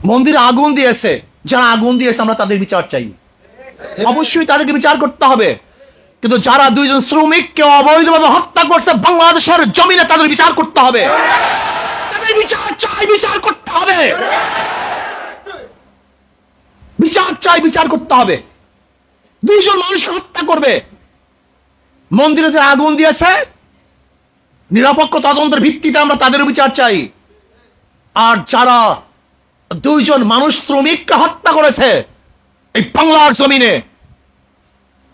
মন্দিরে আগুন দিয়েছে, যারা আগুন দিয়েছে আমরা তাদের বিচার চাই, অবশ্যই তাদেরকে বিচার করতে হবে। কিন্তু যারা দুইজন শ্রমিককে অবৈধভাবে হত্যা করছে বাংলাদেশের জমিনে, তাদের বিচার করতে হবে, তাদের বিচার চাই, বিচার করতে হবে, বিচার চাই, বিচার করতে হবে। দুইজন মানুষকে হত্যা করবে, মন্দিরে যে আগুন দিয়েছে নিরপেক্ষ তদন্তের ভিত্তিতে আমরা তাদের বিচার চাই। আর যারা দুইজন মানুষ শ্রমিককে হত্যা করেছে এই বাংলার জমিনে,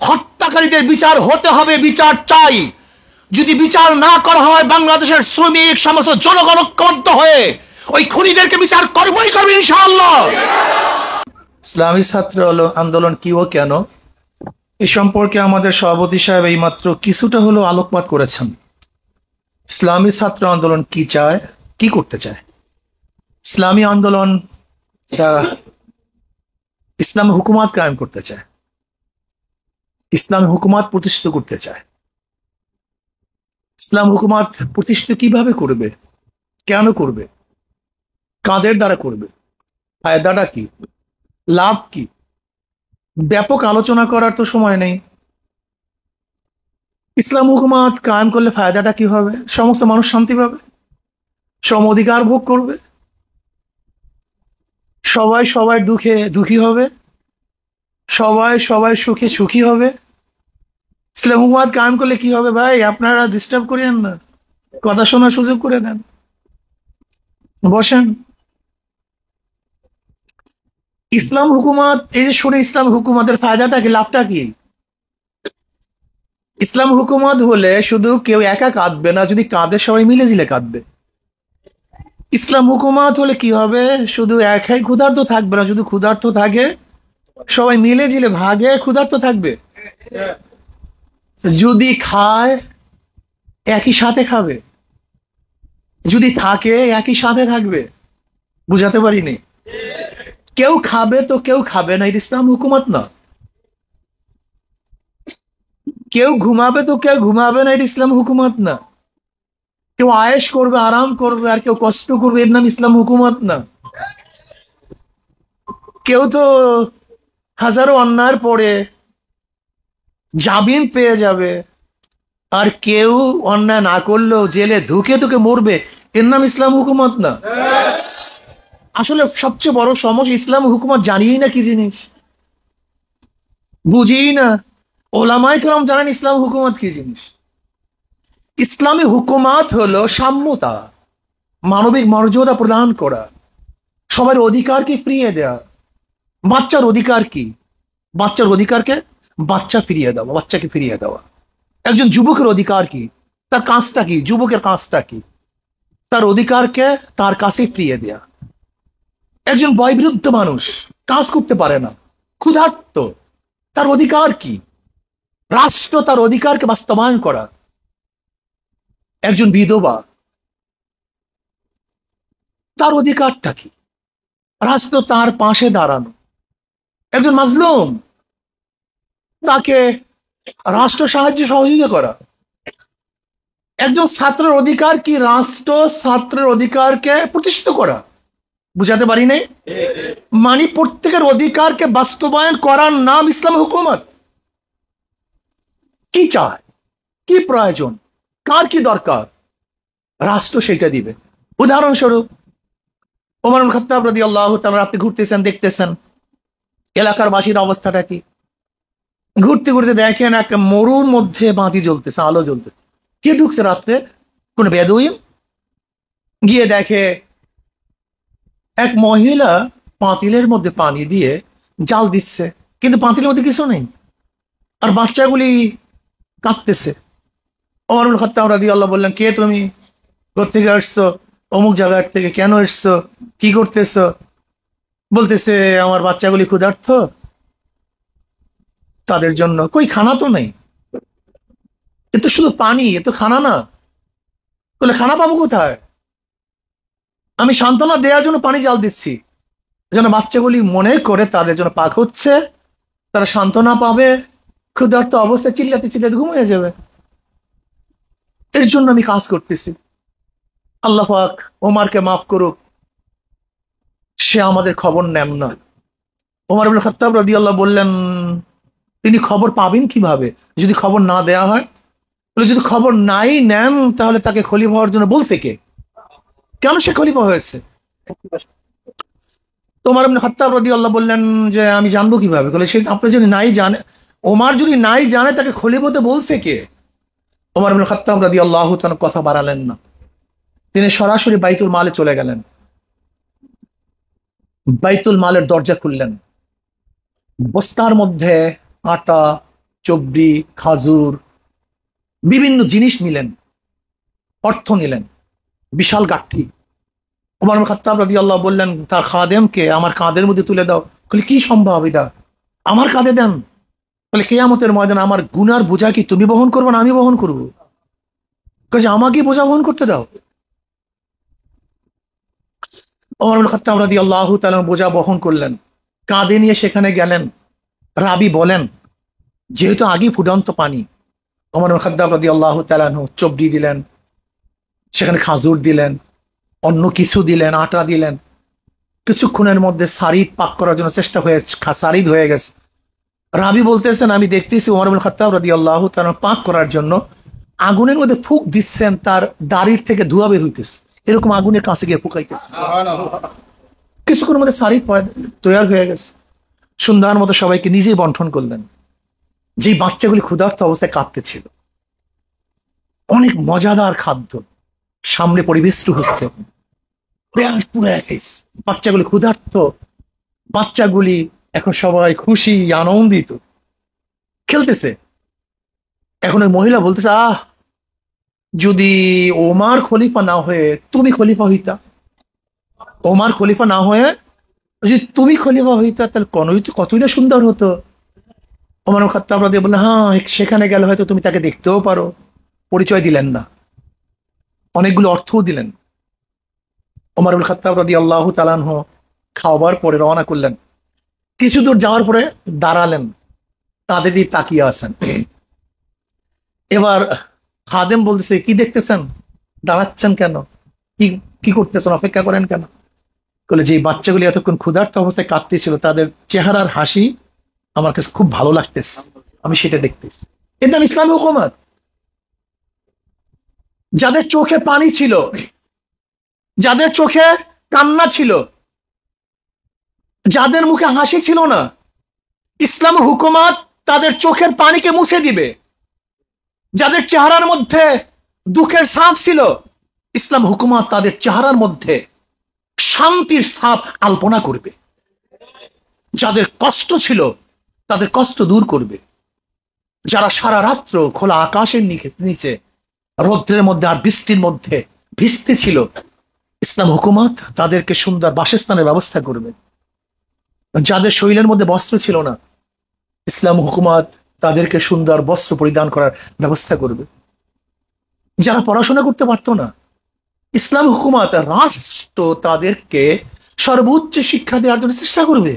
হত্যাকারীদের বিচার হতে হবে, বিচার চাই। যদি বিচার না করা হয় বাংলাদেশের শ্রমিক সমস্ত জনগণ ঐক্যবদ্ধ হয়ে ওই খুনিদেরকে বিচার করবই করবে ইনশাআল্লাহ। ইসলামী ছাত্র আন্দোলন কি ও কেন, এ সম্পর্কে আমাদের সভাপতি সাহেব এইমাত্র কিছুটা হলেও আলোকপাত করেছেন। ইসলামী ছাত্র আন্দোলন কি চায়, কি করতে চায়? ইসলামী আন্দোলন ইসলামী হুকুমাত কায়েম করতে চায়, ইসলামী হুকুমাত প্রতিষ্ঠিত করতে চায়। ইসলাম হুকুমাত প্রতিষ্ঠিত কিভাবে করবে, কেন করবে, কাদের দ্বারা করবে, ফায়দাটা কি, লাভ কি, ব্যাপক আলোচনা করার তো সময় নেই। ইসলাম হুকুমাত কায়েম করলে ফায়দাটা কি হবে? সমস্ত মানুষ শান্তি পাবে, সম অধিকার ভোগ করবে, সবাই সবার দুঃখে দুঃখী হবে, সবাই সবাই সুখে সুখী হবে। ইসলাম হুকুমাত কায়েম করলে কি হবে? ভাই আপনারা ডিস্টার্ব করেন না, কথা শোনার সুযোগ করে দেন, বসেন। ইসলাম হুকুমাত, এই যে শুনে ইসলাম হুকুমাতের ফায়দাটা কি, লাভটা কি? ইসলাম হুকুমত হলে শুধু কেউ একা কাঁদবে না, যদি কাঁদে সবাই মিলে জিলে কাঁদবে। ইসলাম হুকুমত হলে কি হবে? শুধু একাই ক্ষুধার্ত থাকবে না, যদি ক্ষুধার্ত থাকে সবাই মিলে জিলে ভাগে ক্ষুধার্ত থাকবে। যদি খায় একই সাথে খাবে, যদি থাকে একই সাথে থাকবে। বুঝাতে পারিনি? কেউ খাবে তো কেউ খাবে না, এটা ইসলাম হুকুমত না। কেউ ঘুমাবে তো কেউ ঘুমাবে না, এটা ইসলাম হুকুমত না। কেউ আয়েশ করবে, আরাম করবে, আর কেউ কষ্ট করবে, এর নাম ইসলাম হুকুমত না। কেউ তো হাজারো অন্যায়ের পরে জামিন পেয়ে যাবে, আর কেউ অন্যায় না করলেও জেলে ধুকে ধুকে মরবে, এর নাম ইসলাম হুকুমত না। আসলে সবচেয়ে বড় সমস্যা, ইসলাম হুকুমত জানিই না কি জিনিস, বুঝিই না। ওলামায়ে কেরাম জানেন ইসলাম হুকুমত কি জিনিস। ইসলামী হুকুমাত হলো সাম্যতা, মানবিক মর্যাদা প্রদান করা, সবার অধিকারকে ফিরিয়ে দেয়া। বাচ্চার অধিকার কি? বাচ্চার অধিকারকে বাচ্চা ফিরিয়ে দেওয়া, বাচ্চাকে ফিরিয়ে দেওয়া। একজন যুবকের অধিকার কি? তার কাজটা কি? যুবকের কাজটা কি? তার অধিকারকে তার কাছে ফিরিয়ে দেয়া। একজন বয়বৃদ্ধ মানুষ কাজ করতে পারে না, ক্ষুধার্ত, তার অধিকার কি? রাষ্ট্র তার অধিকারকে বাস্তবায়ন করা। একজন বিধবা, তার অধিকারটা কি? রাষ্ট্র তার পাশে দাঁড়ানো। একজন মাজলুম, তাকে রাষ্ট্র সাহায্য সহযোগিতা করা। একজন ছাত্রের অধিকার কি? রাষ্ট্র ছাত্রের অধিকারকে প্রতিষ্ঠিত করা। বুঝাতে পারি নাই? মানে প্রত্যেকের অধিকারকে বাস্তবায়ন করার নাম ইসলাম হুকুমত। কি চায়, কি প্রয়োজন, কার কি দরকার, রাষ্ট্র সেটা দিবে। উদাহরণস্বরূপ ওমর ইবনে খাত্তাব রাদিয়াল্লাহু তাআলা, আপনি ঘুরতেছেন, দেখতেছেন এলাকার বাসীর অবস্থাটা কি। ঘুরতে ঘুরতে দেখেন এক মরুর মধ্যে বাতি জ্বলতেছে, আলো জ্বলতেছে। কে ঢুকছে রাত্রে? কোন বেদুইন। গিয়ে দেখে এক মহিলা পাতিলের মধ্যে পানি দিয়ে জাল দিচ্ছে, কিন্তু পাতিলের মধ্যে কিছু নেই, আর বাচ্চাগুলি কাঁদতেছে। ওমর ইবনে খাত্তাব রাদিয়াল্লাহু বললেন, কে তুমি, কোত্থেকে আসছো? অমুক জায়গার থেকে। কেন এসছো, কি করতেছো? বলতেছে, আমার বাচ্চাগুলি ক্ষুধার্ত, তাদের জন্য। কই খানা তো নেই, এ তো শুধু পানি, এ তো খানা না। বলে, খানা পাবো কোথায়? আমি সান্ত্বনা দেওয়ার জন্য পানি জাল দিচ্ছি, যেন বাচ্চাগুলি মনে করে তাদের জন্য পাক হচ্ছে, তারা সান্ত্বনা পাবে, ক্ষুধার্ত অবস্থায় চিল্লাতে চিল্লাতে ঘুমিয়ে যাবে। এর জন্য আমি কাজ করতেছি। আল্লাহ পাক ওমরকে মাফ করুক, সে আমাদের খবর নেন না। ওমর ইবনে খাত্তাব রাদিয়াল্লাহু বললেন, তিনি খবর পাবেন কিভাবে যদি খবর না দেয়া হয়? বলে, যদি খবর নাই নেন তাহলে তাকে খলিফা হওয়ার জন্য বলছে কে? কেন সে খলিফা হয়েছে? ওমর ইবনে খাত্তাব রাদিয়াল্লাহু বললেন যে আমি জানবো কিভাবে? বলে, সে আপনি যদি নাই জানে, ওমর যদি নাই জানে তাকে খলিফা হতে বলছে কে? ওমর ইবনে খাত্তাব রাদিয়াল্লাহু তাআলা কথা বাড়ালেন না, তিনি সরাসরি বাইতুল মালে চলে গেলেন। বাইতুল মালের দরজা খুললেন, বস্তার মধ্যে আটা, চবড়ি, খাজুর, বিভিন্ন জিনিস নিলেন, অর্থ নিলেন, বিশাল গাঠি। ওমর ইবনে খাত্তাব রাদিয়াল্লাহু বললেন তার খাদেমকে, আমার কাঁধের মধ্যে তুলে দাও। বলে, কি সম্ভব এটা? আমার কাঁধে দেন? বলে, কিয়ামতের ময়দানে আমার গুনার বোঝা কি তুমি বহন করবে না আমি বহন করবো? কাজে আমাকে বোঝা বহন করতে দাও। ওমর ইবনে খাত্তাব রাদিয়াল্লাহু তাআলা বোঝা বহন করলেন, কাঁধে নিয়ে সেখানে গেলেন। রাবি বলেন, যেহেতু আগে ফুটন্ত পানি, ওমর ইবনে খাত্তাব রাদিয়াল্লাহু তাআলা চবড়ি দিলেন, সেখানে খাজুর দিলেন, অন্য কিছু দিলেন, আটা দিলেন। কিছুক্ষণের মধ্যে সারিদ পাক করার জন্য চেষ্টা হয়ে সারিদ হয়ে গেছে। রাবি বলতেছেন, আমি দেখতেছি ওমর ইবনে খাত্তাব রাদিয়াল্লাহু তাআলা পাক করার জন্য আগুনের মধ্যে ফুক দিচ্ছেন, তার দাড়ির থেকে ধোঁয়া বের হইতেছে, এরকম আগুনের কাছে গিয়ে ফুকাইতেছে। কিছুক্ষণের মধ্যে সারিদ তৈরি হয়ে গেছে। সন্ধ্যার মতো সবাইকে নিজেই বন্টন করলেন। যেই বাচ্চাগুলি ক্ষুধার্ত অবস্থায় কাঁদতেছিল, অনেক মজাদার খাদ্য সামনে পরিবেষ্ট হচ্ছে, বাচ্চাগুলি ক্ষুধার্ত, বাচ্চাগুলি এখন সবাই খুশি আনন্দিত খেলতেছে। এখন ওই মহিলা বলতেছে, যদি ওমর খলিফা না হয়ে তুমি খলিফা হইতা, ওমর খলিফা না হয়ে যদি তুমি খলিফা হইতা তাহলে কতই না সুন্দর হতো। ওমর ইবনে খাত্তাব রাদিয়াল্লাহু বললেন, হ্যাঁ সেখানে গেলে হয়তো তুমি তাকে দেখতেও পারো। পরিচয় দিলেন না, অনেকগুলো অর্থও দিলেন। ওমর ইবনে খাত্তাব রাদিয়াল্লাহু তাআলা আনহু খাওয়াবার পরে রওনা করলেন। কিছু দূর যাওয়ার পরে দাঁড়ালেন, তাদের দিকে তাকিয়ে আছেন। এবার খাদেম বলতেছে, কি দেখতেছেন, দাঁড়াচ্ছেন কেন, কি কি করতেছেন, অপেক্ষা করেন কেন? বলে, যে বাচ্চাগুলি এতক্ষণ ক্ষুধার্ত অবস্থায় কাঁদতেছিল তাদের চেহারার হাসি আমার কাছে খুব ভালো লাগতেছে, আমি সেটা দেখতেছি। এর নাম ইসলামী হুকুমত। যাদের চোখে পানি ছিল, যাদের চোখে কান্না ছিল, যাদের মুখে হাসি ছিল না, ইসলামী হুকুমত তাদের চোখের পানিকে মুছে দিবে। যাদের চেহারার মধ্যে দুঃখের ছাপ ছিল, ইসলাম হুকুমত তাদের চেহারার মধ্যে শান্তির ছাপ আলপনা করবে। যাদের কষ্ট ছিল তাদের কষ্ট দূর করবে। যারা সারা রাত্র খোলা আকাশের নিচে রৌদ্রের মধ্যে আর বৃষ্টির মধ্যে ভিজতে ছিল, ইসলাম হুকুমত তাদেরকে সুন্দর বাসস্থানের ব্যবস্থা করবে। যাদের শরীরের মধ্যে বস্ত্র ছিল না, ইসলাম হুকুমত তাদেরকে সুন্দর বস্ত্র পরিধান করার ব্যবস্থা করবে। যারা পড়াশোনা করতে পারতো না, ইসলাম হুকুমত রাষ্ট্র তাদেরকে সর্বোচ্চ শিক্ষা দেওয়ার জন্য চেষ্টা করবে।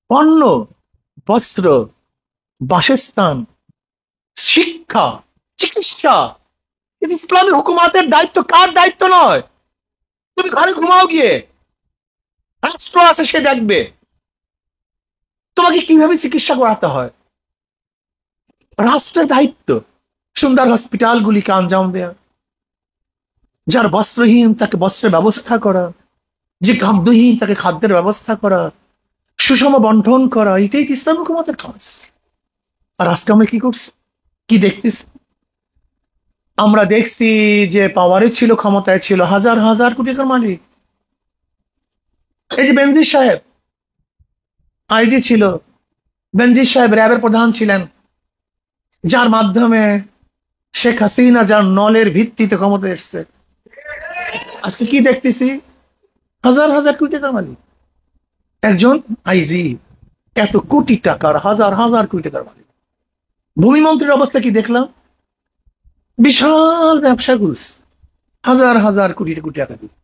অন্ন, বস্ত্র, বাসস্থান, শিক্ষা, চিকিৎসা, কিন্তু ইসলামী হুকুমতের দায়িত্ব কার দায়িত্ব নয়। তুমি ঘরে ঘুমাও গিয়ে, রাষ্ট্র আছে সে দেখবে তোমাকে কিভাবে চিকিৎসা করাতে হয়। রাষ্ট্রের দায়িত্ব সুন্দর হসপিটালগুলিকে আঞ্জাম দেয়া, যার বস্ত্রহীন তাকে বস্ত্রের ব্যবস্থা করা, যে খাদ্যহীন তাকে খাদ্যের ব্যবস্থা করা, সুষম বন্টন করা, এটাই ইসলাম হুকুমতের কাজ। আর আজকে আমরা কি করছি, কি দেখতেছি? আমরা দেখছি যে পাওয়ারে ছিল, ক্ষমতায় ছিল, হাজার হাজার কোটি টাকার মালিক। এই যে বেনজির সাহেব আইজি ছিল, বেনজির সাহেব র্যাবের প্রধান ছিলেন, যার মাধ্যমে শেখ হাসিনা যার নলের ভিত্তিতে ক্ষমতা এসছে। আজকে কি দেখতেছি, হাজার হাজার কোটি টাকার মালিক একজন আইজি, এত কোটি টাকার হাজার হাজার কোটি টাকার মালিক। ভূমিমন্ত্রীর অবস্থা কি দেখলাম, বিশাল ব্যবসা করছে, হাজার হাজার কোটি কোটি টাকা দিয়ে।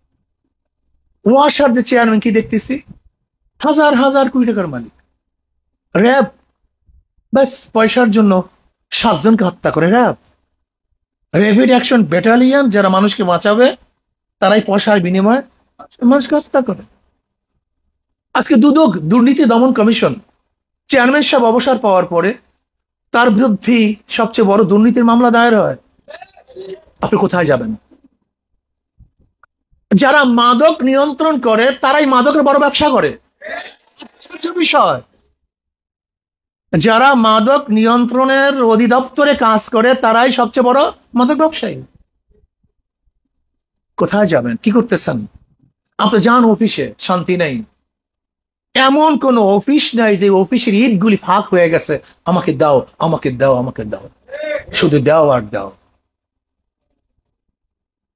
ওয়াসার যে চেয়ারম্যান কি দেখতেছি, হাজার হাজার কোটি টাকার মালিক। র্যাব ব্যাস পয়সার জন্য 7 জনকে হত্যা করে র্যাব। র্যাপিড অ্যাকশন ব্যাটালিয়ন যারা মানুষকে বাঁচাবে তারাই পয়সার বিনিময়ে মানুষকে হত্যা করে। আজকে দুদক দুর্নীতি দমন কমিশন চেয়ারম্যান সাহেব অবসর পাওয়ার পরে তার বিরুদ্ধে সবচেয়ে বড় দুর্নীতির মামলা দায়ের হয়। আপনি কোথায় যাবেন? যারা মাদক নিয়ন্ত্রণ করে তারাই মাদকের বড় ব্যবসা করে। বিষয়, যারা মাদক নিয়ন্ত্রণের অধিদপ্তরে কাজ করে তারাই সবচেয়ে বড় মাদক ব্যবসায়ী। কোথায় যাবেন? কি করতেছেন? আপনি যান অফিসে, শান্তি নেই। এমন কোন অফিস নাই যে অফিসের ইটগুলি ফাঁক হয়ে গেছে, আমাকে দাও, আমাকে দাও, আমাকে দাও, শুধু দাও আর দাও।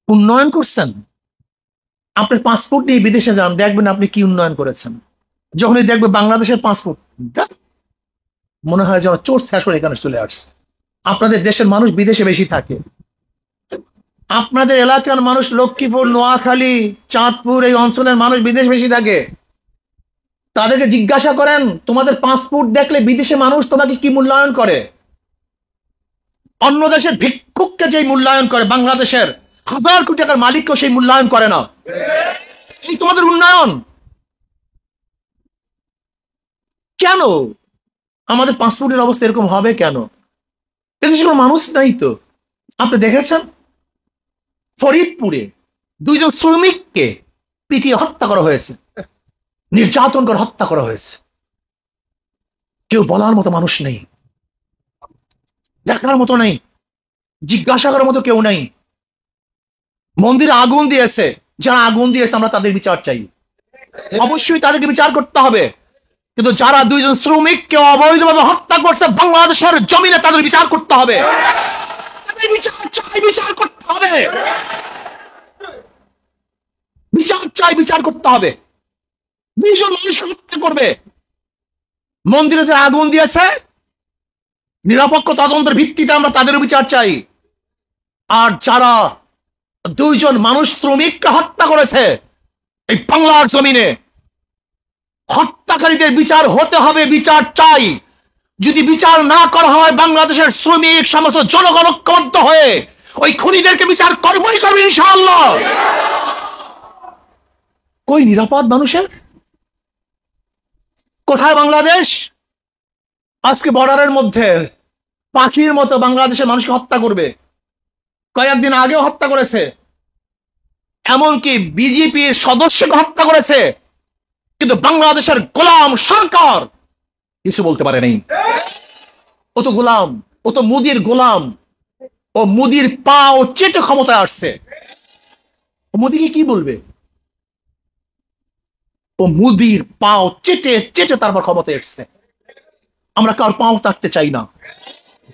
উন্নয়ন করছেন? আপনার পাসপোর্ট নিয়ে বিদেশে যান, দেখবেন আপনি কি উন্নয়ন করেছেন। যখনই দেখবে বাংলাদেশের পাসপোর্ট, মনে হয় যেন চোর শেষ এখানে চলে আসছে। আপনাদের দেশের মানুষ বিদেশে বেশি থাকে। আপনাদের এলাকার মানুষ লক্ষ্মীপুর, নোয়াখালী, চাঁদপুর এই অঞ্চলের মানুষ বিদেশ বেশি থাকে। তাদেরকে জিজ্ঞাসা করেন, তোমাদের পাসপোর্ট দেখলে বিদেশে মানুষ তোমাকে কি মূল্যায়ন করে? অন্য দেশের ভিক্ষুককে যেই মূল্যায়ন করে, বাংলাদেশের 1000 কোটি টাকার মালিককেও সেই মূল্যায়ন করে না। এই তোমাদের উন্নয়ন। কেন আমাদের পাসপোর্টের অবস্থা এরকম হবে? কেন? এদেশে কোনো মানুষ নাই তো। আপনি দেখেছেন ফরিদপুরে 2 জন শ্রমিককে পিটিয়ে হত্যা করা হয়েছে, নির্যাতন করে হত্যা করা হয়েছে। কেউ বলার মতো মানুষ নেই, দেখার মতো নেই, জিজ্ঞাসা করার মতো কেউ নেই। মন্দিরে আগুন দিয়েছে, যারা আগুন দিয়েছে আমরা তাদের বিচার চাই, অবশ্যই তাদেরকে বিচার করতে হবে। কিন্তু যারা 2 জন শ্রমিককে অবৈধভাবে হত্যা করছে বাংলাদেশের জমিনে, তাদের বিচার করতে হবে। বিচার চাই, বিচার করতে হবে, বিচার চাই, বিচার করতে হবে। 2 জন মানুষকে হত্যা করবে, মন্দিরে যে আগুন দিয়েছে, নিরপেক্ষ তদন্তের ভিত্তিতে আমরা তাদের বিচার চাই। আর যারা 2 জন মানুষ শ্রমিককে হত্যা করেছে এই বাংলার জমিনে, হত্যাকারীদের বিচার হতে হবে, বিচার চাই। যদি বিচার না করা হয়, বাংলাদেশের শ্রমিক সমস্ত জনগণ ঐক্যবদ্ধ হয়ে ওই খুনিদেরকে বিচার করবই করবে ইনশাআল্লাহ। কই নিরাপদ মানুষের? কোথায় বাংলাদেশ? আজকে বর্ডারের মধ্যে পাখির মতো বাংলাদেশের মানুষকে হত্যা করবে। কয়েকদিন আগেও হত্যা করেছে, এমনকি বিজেপির সদস্যকে হত্যা করেছে। কিন্তু বাংলাদেশের গোলাম সরকার কিছু বলতে পারে নাই। ও তো গোলাম, ও তো মুদির গোলাম। ও মুদির পা ও চেটে ক্ষমতায় আসছে। ও মুদিকে কি বলবে? ও মুদির পাও চেটে চেটে তারপর ক্ষমতায় এসছে। আমরা কার পাও চাটতে চাই না।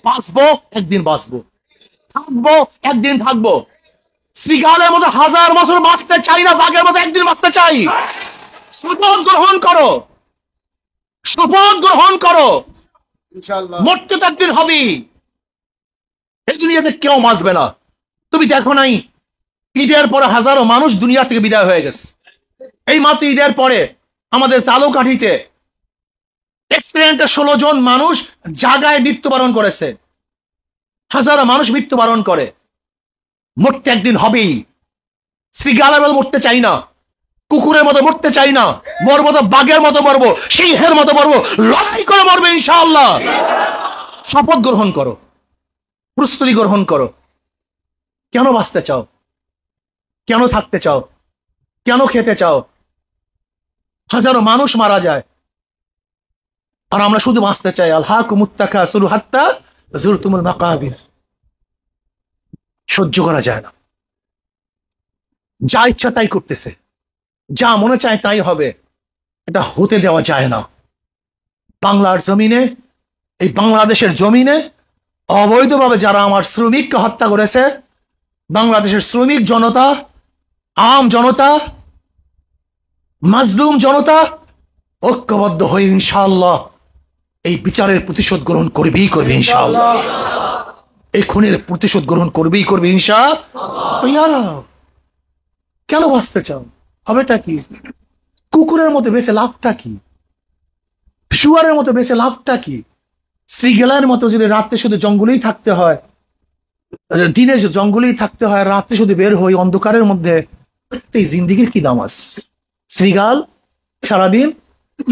বাঁচবো একদিন, বাঁচবো, থাকবো একদিন, থাকবো। শ্রীগালের মতো 1000 বছর বাঁচতে চাই না, বাঘের মতো একদিন বাঁচতে চাই। শপথ গ্রহণ করো, শপথ গ্রহণ করো, ইনশাআল্লাহ মরতে তো একদিন হবেই। এই দুনিয়াতে কেউ বাঁচবে না। তুমি দেখো নাই ঈদের পরে হাজারো মানুষ দুনিয়া থেকে বিদায় হয়ে গেছে। এই মাত্র ঈদের পরে আমাদের চালুকাঠিতে এক্সিডেন্টে 16 জন মানুষ জায়গায় মৃত্যুবরণ করেছে। হাজারো মানুষ মৃত্যুবরণ করে। মরতে একদিন হবেই। শ্রীগালের মতো মরতে চাই না, কুকুরের মতো মরতে চাই না। মরবো তো বাঘের মতো মরবো, সিংহের মতো মরবো, লড়াই করে মরবে ইনশাআল্লাহ। শপথ গ্রহণ করো, প্রস্তুতি গ্রহণ করো। কেন বাঁচতে চাও? কেন থাকতে চাও? কেন খেতে চাও? হাজারো মানুষ মারা যায় আর আমরা শুধু বাঁচতে চাই। আলহাকুমুত তাকাসুর হাত্তা যুরতুমুল মাকাবির। সহ্য করা যায় না। যা ইচ্ছা তাই করতেছে, যা মনে চায় তাই হবে। এটা হতে দেওয়া যায় না। বাংলার জমিনে, এই বাংলাদেশের জমিনে অবৈধভাবে যারা আমার শ্রমিককে হত্যা করেছে, বাংলাদেশের শ্রমিক জনতা, আম জনতা, মাজলুম জনতা ঐক্যবদ্ধ হয়ে ইনশাআল্লাহ এই বিচারের প্রতিশোধ গ্রহণ করবেই করবে ইনশাআল্লাহ। এই খুনের প্রতিশোধ গ্রহণ করবেই করবে ইনশাআল্লাহ। কেন বাঁচতে চাও? হবেটা কি? কুকুরের মতো বেঁচে লাভটা কি? শুয়ারের মতো বেঁচে লাভটা কি? শ্রীগেলার মতো যদি রাত্রে শুধু জঙ্গলেই থাকতে হয়, দিনে জঙ্গলেই থাকতে হয়, রাত্রে শুধু বের হই অন্ধকারের মধ্যে, এই জিন্দিগির কি দাম আছে? শ্রীগাল সারাদিন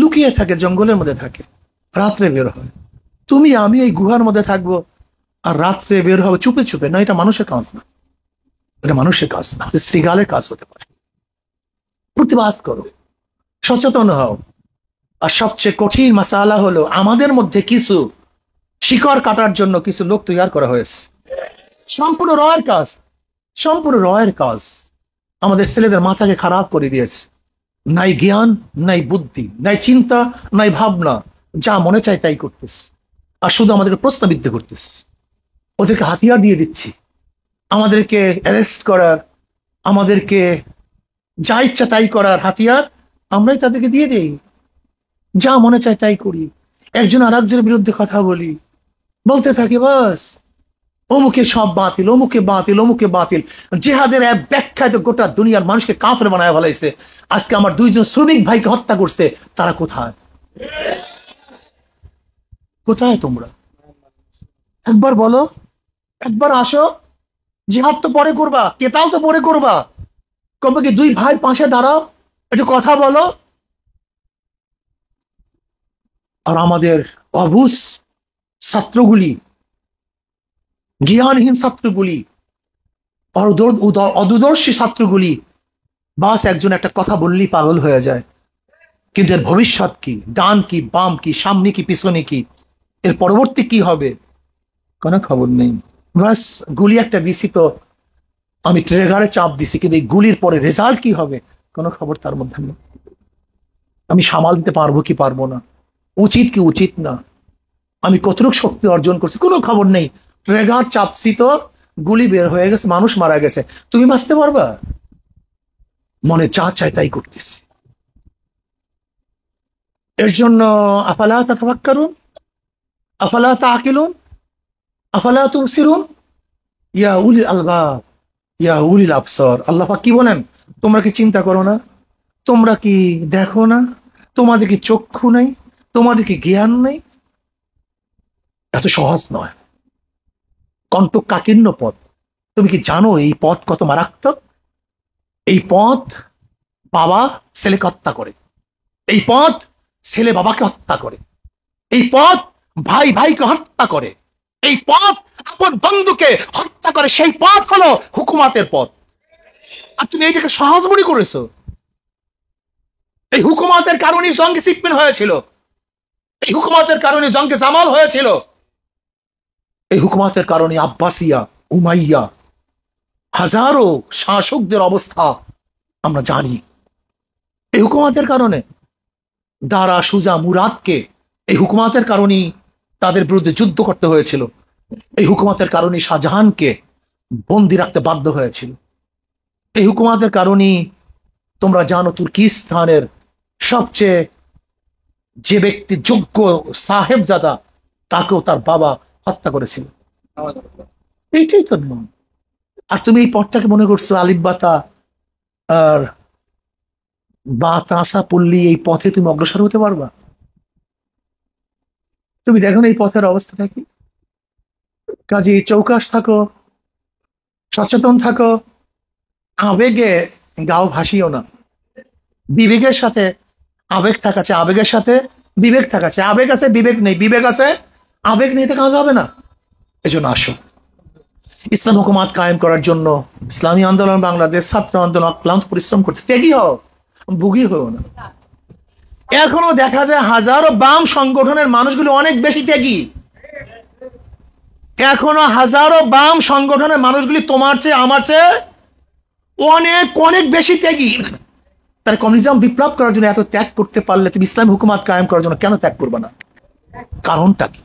লুকিয়ে থাকে, জঙ্গলের মধ্যে থাকে, রাত্রে বের হয়। তুমি আমি এই গুহার মধ্যে থাকবো আর রাত্রে বের হবে চুপে চুপে? না, এটা মানুষের কাজ না, এটা মানুষের কাজ না, শ্রীগালের কাজ হতে পারে। প্রতিবাদ করো, সচেতন হও। আর সবচেয়ে কঠিন মাসালা হলো আমাদের মধ্যে কিছু শিকড় কাটার জন্য কিছু লোক তৈরি করা হয়েছে। সম্পূর্ণ রয়ের কাজ, সম্পূর্ণ রয়ের কাজ। আমাদের ছেলেদের মাথাকে খারাপ করে দিয়েছে। নাই জ্ঞান, নাই বুদ্ধি, নাই চিন্তা, নাই ভাবনা, যা মনে চায় তাই করতেস। আর শুধু আমাদেরকে প্রশ্নবিদ্ধ করতেস। ওদেরকে হাতিয়ার দিয়ে দিচ্ছি, আমাদেরকে অ্যারেস্ট করার, আমাদেরকে যা ইচ্ছা তাই করার হাতিয়ার আমরাই তাদেরকে দিয়ে দেই। যা মনে চায় তাই করি, একজন আর একজনের বিরুদ্ধে কথা বলি, বলতে থাকি বাস অমুকে সব বাতিল, অমুকে বাতিল, অমুকে বাতিল। জেহাদের এক ব্যাখ্যায় তো গোটা দুনিয়ার মানুষকে কাফের বানায় ফেলাইছে। আজকে আমার দুইজন শ্রমিক ভাইকে হত্যা করছে, তারা কোথায়? কোথায় তোমরা? একবার বলো, একবার আসো। জিহাদ তো পরে করবা, কেতাল তো পরে করবা, কবে কি দুই ভাই পাশে দাঁড়াও, একটু কথা বলো। আর আমাদের অবুঝ ছাত্রগুলি, জ্ঞানহীন ছাত্রগুলি, অদূরদর্শী ছাত্রগুলি, বাস একজন একটা কথা বললেই পাগল হয়ে যায়। কিন্তু এর ভবিষ্যৎ কি, ডান কি, বাম কি, সামনে কি, পিছনে কি, এর পরবর্তী কি হবে কোনো খবর নেই। বাস গুলি একটা দিছি তো, আমি ট্রেগারে চাপ দিছি, কিন্তু এই গুলির পরে রেজাল্ট কি হবে কোনো খবর তার মধ্যে নেই। আমি সামাল দিতে পারবো কি পারবো না, উচিত কি উচিত না, আমি কতটুকু শক্তি অর্জন করছি কোনো খবর নেই। ট্রেগার চাপছি তো, গুলি বের হয়ে গেছে, মানুষ মারা গেছে, তুমি বাঁচতে পারবা? মনে যা চায় তাই করতেছি। এর জন্য আফালা তাতাফাক্কারুন, আফালা তাআকিলুন, আফালা তুবসিরুন, ইয়া উলিল আলবাব, ইয়া উলিল আবসার। আল্লাহ পাক কি বলেন? তোমরা কি চিন্তা করো না? তোমরা কি দেখো না? তোমাদের কি চক্ষু নেই? তোমাদের কি জ্ঞান নেই? এত সহজ নয়, কণ্টকাকীর্ণ পথ। তুমি কি জানো এই পথ কত মারাত্মক? এই পথ বাবা ছেলেকে হত্যা করে, এই পথ ছেলে বাবাকে হত্যা করে, এই পথ ভাই ভাইকে হত্যা করে, এই পথ আপন বন্ধুকে হত্যা করে। সেই পথ হলো হুকুমাতের পথ। আর তুমি এইটাকে সহজ মনে করেছো। এই হুকুমাতের কারণে জঙ্গে সিপ্পিন হয়েছিল, এই হুকুমাতের কারণে জঙ্গে জামাল হয়েছিল, এই হুকুমাতের কারণে আব্বাসিয়া, উমাইয়া, হাজারো শাসকদের অবস্থা আমরা জানি। এই হুকুমাতের কারণে দারা, সুজা, মুরাদকে এই হুকুমাতের কারণেই তাদের বিরুদ্ধে যুদ্ধ করতে হয়েছিল। এই হুকুমাতের কারণে শাহজাহানকে বন্দি রাখতে বাধ্য হয়েছিল। এই হুকুমাতের কারণেই তোমরা জানো তুর্কিস্তানের সবচেয়ে যে ব্যক্তি যোগ্য সাহেবজাদা, তাকেও তার বাবা হত্যা করেছিল। এইটাই তো নয়। আর তুমি এই পথটাকে মনে করছো আলিব্বাতা আর বা তাসা পল্লী, এই পথে তুমি অগ্রসর হতে পারবা? তুমি দেখো না এই পথের অবস্থাটা কি। কাজে চৌকাস থাকো, সচেতন থাকো, আবেগে গাও ভাসিও না। বিবেকের সাথে আবেগ থাকাছে, আবেগের সাথে বিবেক থাকাছে। আবেগ আছে বিবেক নেই, বিবেক আছে আবেগ নেই, তো কাজ হবে না। এজন্য আসো, ইসলাম হুকুমাত কায়েম করার জন্য ইসলামী আন্দোলন, বাংলাদেশ ছাত্র আন্দোলন অক্লান্ত পরিশ্রম করতে। ত্যাগী হও, বুগি হও না। এখনো দেখা যায় হাজারো বাম সংগঠনের মানুষগুলো অনেক বেশি ত্যাগী। এখনো হাজারো বাম সংগঠনের মানুষগুলি তোমার চেয়ে আমার চেয়ে অনেক অনেক বেশি ত্যাগী। তারা কমিউনিজম বিপ্লব করার জন্য এত ত্যাগ করতে পারলে তুমি ইসলাম হুকুমাত কায়েম করার জন্য কেন ত্যাগ করবে না? কারণটা কি?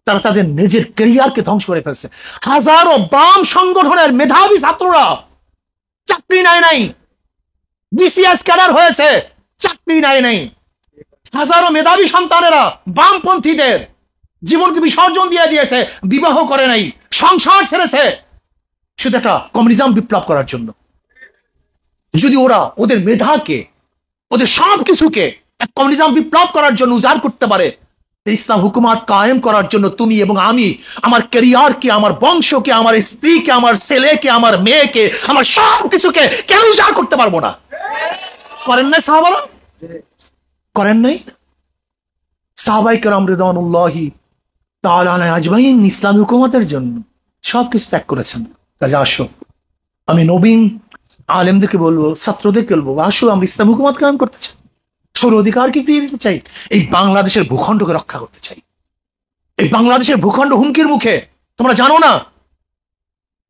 তারা তাদের নিজের ক্যারিয়ারকে ধ্বংস করে ফেলছে। হাজারো বাম সংগঠনের মেধাবী ছাত্ররা চাকরি নাই, বিসিএস ক্যাডার হয়েছে, চাকরি নাই। হাজারো মেধাবী সন্তানেরা বামপন্থীদের জীবনকে বিসর্জন দিয়ে দিয়েছে, বিবাহ করে নাই, সংসার ছেড়েছে, শুধু একটা কমিউনিজম বিপ্লব করার জন্য। যদি ওরা ওদের মেধাকে, ওদের সব কিছুকে এক কমিউনিজম বিপ্লব করার জন্য উজাড় করতে পারে, ইসলাম হুকুমাত কায়েম করার জন্য তুমি এবং আমি আমার ক্যারিয়ারকে, আমার বংশকে, আমার স্ত্রীকে, আমার ছেলেকে, আমার মেয়েকে, আমার সব কিছুকে কেন উজাড় করতে পারবো না? করেন নাই সাহাবারা? করেন নাই? সাহাবায়ে কেরাম রিদওয়ানুল্লাহি তাআলা আলাইহিম আজমাইন ইসলামী হুকুমতের জন্য সবকিছু ত্যাগ করেছেন। কাজে আসো, আমি নবীন আলেমদেরকে বলবো, ছাত্রদেরকে বলবো, আসো আমরা ইসলাম হুকুমত কায়েম করতে চাই, সৌর অধিকারকে ফিরিয়ে দিতে চাই, এই বাংলাদেশের ভূখণ্ডকে রক্ষা করতে চাই। এই বাংলাদেশের ভূখণ্ড হুমকির মুখে। তোমরা জানো না,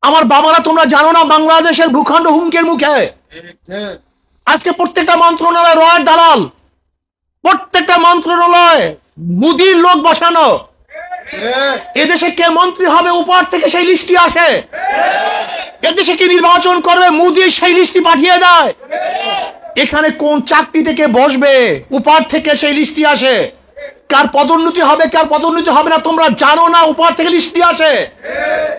আমার বাবারা, তোমরা জানো না বাংলাদেশের ভূখণ্ড হুমকির মুখে। আজকে প্রত্যেকটা মন্ত্রণালয় রয়ের দালাল, প্রত্যেকটা মন্ত্রণালয় মুদির লোক বসানো। এদেশে কে মন্ত্রী হবে উপর থেকে সেই লিস্টটি আসে। এদেশে কি নির্বাচন করবে মুদির সেই লিস্টটি পাঠিয়ে দেয়। এখানে কোন চাকরি থেকে বসবে উপর থেকে সেই লিস্টটি আসে। কার পদোন্নতি হবে কার পদোন্নতি হবে না তোমরা জানো না, উপর থেকে লিস্টটি আসে।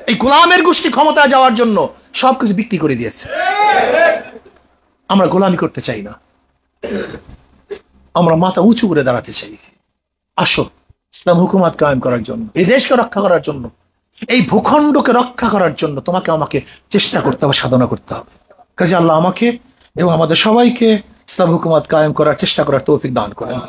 এই গোলামের গোষ্ঠী ক্ষমতায় যাওয়ার জন্য সবকিছু বিক্রি করে দিয়েছে। আমরা গোলামি করতে চাই না, আমরা মাথা উঁচু করে দাঁড়াতে চাই। আসো ইসলাম হুকুমাত কায়েম করার জন্য, এই দেশকে রক্ষা করার জন্য, এই ভূখণ্ডকে রক্ষা করার জন্য তোমাকে আমাকে চেষ্টা করতে হবে, সাধনা করতে হবে। কাজে আল্লাহ আমাকে এবং আমাদের সবাইকে ইসলাম হুকুমাত কায়েম করার চেষ্টা করার তৌফিক দান করেন।